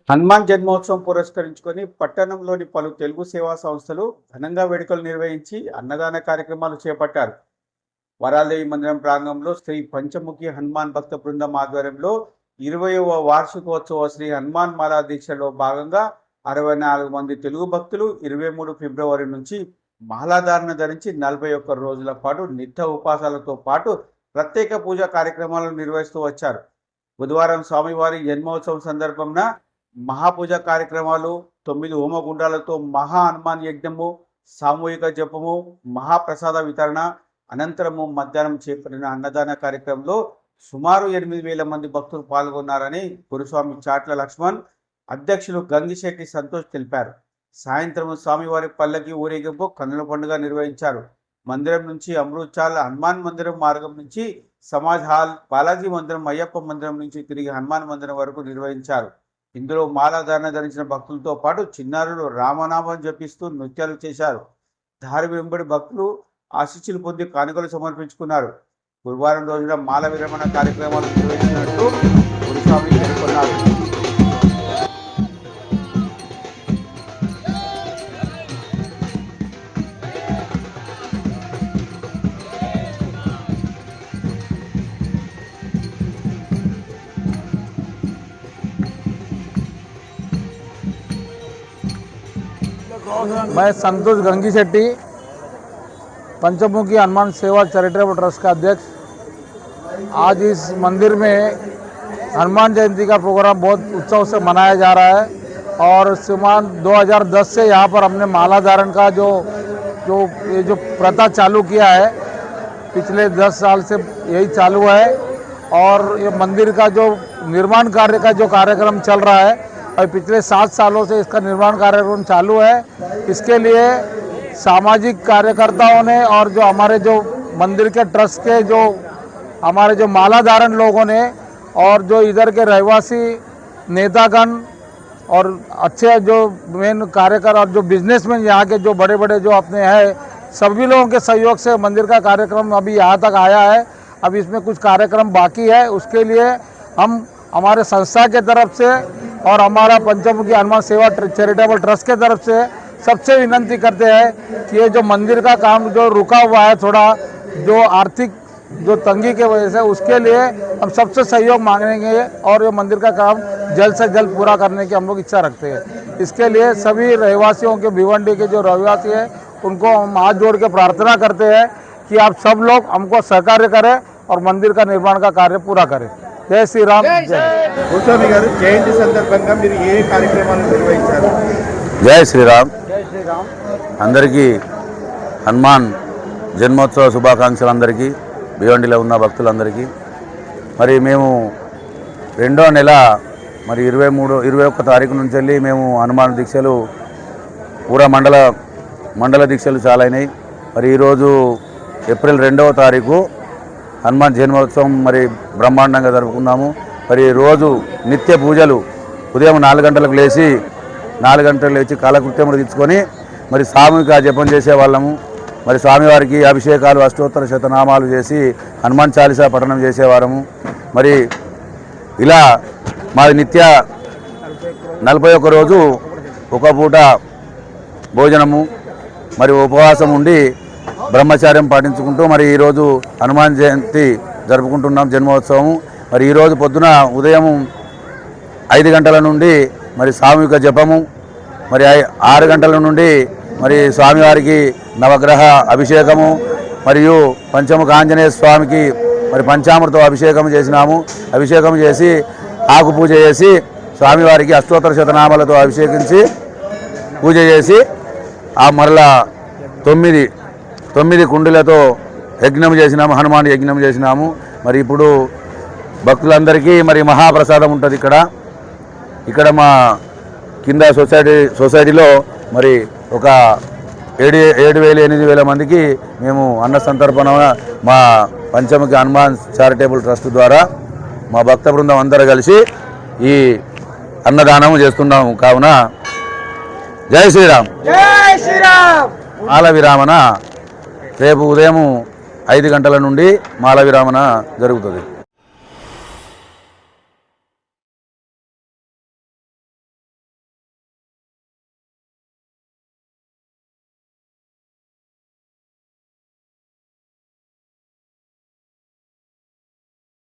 హనుమాన్ జన్మోత్సవం పురస్కరించుకొని పట్టణంలోని పలు తెలుగు సేవా సంస్థలు ఘనంగా వేడుకలు నిర్వహించి అన్నదాన కార్యక్రమాలు చేపట్టారు. వరాలదేవి మందిరం ప్రాంగణంలో శ్రీ పంచముఖి హనుమాన్ భక్త బృందం ఆధ్వర్యంలో 20వ వార్షికోత్సవ శ్రీ హనుమాన్ మాలా దీక్షలో భాగంగా 64 మంది తెలుగు భక్తులు 23 ఫిబ్రవరి నుంచి మాలాధారణ ధరించి 41 రోజుల పాటు నిత్య ఉపాసాలతో పాటు ప్రత్యేక పూజా కార్యక్రమాలను నిర్వహిస్తూ వచ్చారు. బుధవారం స్వామివారి జన్మోత్సవం సందర్భంగా మహాపూజ కార్యక్రమాలు, 9 హోమగుండాలతో మహా హనుమాన్ యజ్ఞము, సామూహిక జపము, మహాప్రసాద వితరణ అనంతరము మధ్యాహ్నం చేపట్టిన అన్నదాన కార్యక్రమంలో సుమారు 8,000 మంది భక్తులు పాల్గొన్నారని గురుస్వామి చాట్ల లక్ష్మణ్, అధ్యక్షులు గంగిశెట్టి సంతోష్ తెలిపారు. సాయంత్రం స్వామివారి పల్లకి ఊరేగింపు కన్నుల పండుగ నిర్వహించారు. మందిరం నుంచి అమృత్చాల్ హనుమాన్ మందిరం మార్గం నుంచి సమాజ్ హాల్, బాలాజీ మందిరం, అయ్యప్ప మందిరం నుంచి తిరిగి హనుమాన్ మందిరం వరకు నిర్వహించారు. ఇందులో మాలాధారణ ధరించిన భక్తులతో పాటు చిన్నారులు రామనామం జపిస్తూ నృత్యాలు చేశారు. దారి వెంబడి భక్తులు ఆశీస్సులు పొంది కానుకలు సమర్పించుకున్నారు. గురువారం రోజున మాల విరమణ కార్యక్రమాలు నిర్వహించినట్టు గురుస్వామి పేర్కొన్నారు. मैं संतोष गंगीशेट्टी, पंचमुखी हनुमान सेवा चैरिटेबल ट्रस्ट का अध्यक्ष। आज इस मंदिर में हनुमान जयंती का प्रोग्राम बहुत उत्सव से मनाया जा रहा है और समान 2010 से यहाँ पर हमने माला धारण का जो प्रथा चालू किया है, पिछले 10 साल से यही चालू है और ये मंदिर का जो निर्माण कार्य का जो कार्यक्रम चल रहा है और पिछले 7 सालों से इसका निर्माण कार्यक्रम चालू है। इसके लिए सामाजिक कार्यकर्ताओं ने और जो हमारे जो मंदिर के ट्रस्ट के जो हमारे जो माला धारण लोगों ने और जो इधर के रहवासी नेतागण और अच्छे जो मेन कार्यकर और जो बिजनेसमैन यहाँ के जो बड़े बड़े जो अपने हैं, सभी लोगों के सहयोग से मंदिर का कार्यक्रम अभी यहाँ तक आया है। अभी इसमें कुछ कार्यक्रम बाकी है, उसके लिए हम हमारे संस्था के तरफ से और हमारा पंचमुखी हनुमान सेवा चैरिटेबल ट्रस्ट के तरफ से सबसे विनती करते हैं कि ये जो मंदिर का काम जो रुका हुआ है, थोड़ा जो आर्थिक जो तंगी के वजह से, उसके लिए हम सबसे सहयोग मांगेंगे और ये मंदिर का काम जल्द से जल्द पूरा करने की हम लोग इच्छा रखते हैं। इसके लिए सभी रहवासियों के भिवंडी के जो रहवासी हैं उनको हम हाथ जोड़ के प्रार्थना करते हैं कि आप सब लोग हमको सहकार्य करें और मंदिर का निर्माण का कार्य पूरा करें। जय श्री राम। గురుస్వామి గారు జయంతి సందర్భంగా మీరు ఏ కార్యక్రమాలను నిర్వహించారు? జై శ్రీరామ్. जय श्री राम. అందరికీ హనుమాన్ జన్మోత్సవ శుభాకాంక్షలు. అందరికీ భివండిలో ఉన్న భక్తులందరికీ మరి మేము 2వ నెల మరి 21 తారీఖు నుంచి వెళ్ళి మేము హనుమాన్ దీక్షలు పూరా మండల దీక్షలు చాలైనాయి. మరి ఈరోజు ఏప్రిల్ 2వ తారీఖు హనుమాన్ జన్మోత్సవం మరి బ్రహ్మాండంగా జరుపుకున్నాము. మరి రోజు నిత్య పూజలు ఉదయం 4 గంటలకు లేచి 4 గంటలు లేచి కాలకృత్యములు తీసుకొని మరి సామూహిక జపం చేసేవాళ్ళము. మరి స్వామివారికి అభిషేకాలు, అష్టోత్తర శతనామాలు చేసి హనుమాన్ చాలీసా పఠనం చేసేవారము. మరి ఇలా మాది నిత్య 41 రోజు ఒక పూట భోజనము మరి ఉపవాసం ఉండి బ్రహ్మచార్యం పాటించుకుంటూ మరి ఈరోజు హనుమాన్ జయంతి జరుపుకుంటున్నాం, జన్మోత్సవం. మరి ఈరోజు పొద్దున ఉదయం 5 గంటల నుండి మరి సామూహిక జపము, మరి 6 గంటల నుండి మరి స్వామివారికి నవగ్రహ అభిషేకము మరియు పంచముఖ ఆంజనేయ స్వామికి మరి పంచామృతం అభిషేకం చేసినాము. అభిషేకం చేసి ఆకు పూజ చేసి స్వామివారికి అష్టోత్తర శతనామాలతో అభిషేకించి పూజ చేసి ఆ మరలా 9 కుండలతో యజ్ఞం చేసినాము, హనుమాన్ యజ్ఞం చేసినాము. మరి ఇప్పుడు భక్తులందరికీ మరి మహాప్రసాదం ఉంటుంది ఇక్కడ మా కింద సొసైటీలో మరి ఒక 7,000-8,000 మందికి మేము అన్న సంతర్పణ మా పంచముఖి హనుమాన్ చారిటబుల్ ట్రస్ట్ ద్వారా మా భక్త బృందం అందరూ కలిసి ఈ అన్నదానం చేస్తున్నాము. కావున జై శ్రీరామ్. మాల విరామణ రేపు ఉదయం 5 గంటల నుండి మాల విరామణ జరుగుతుంది.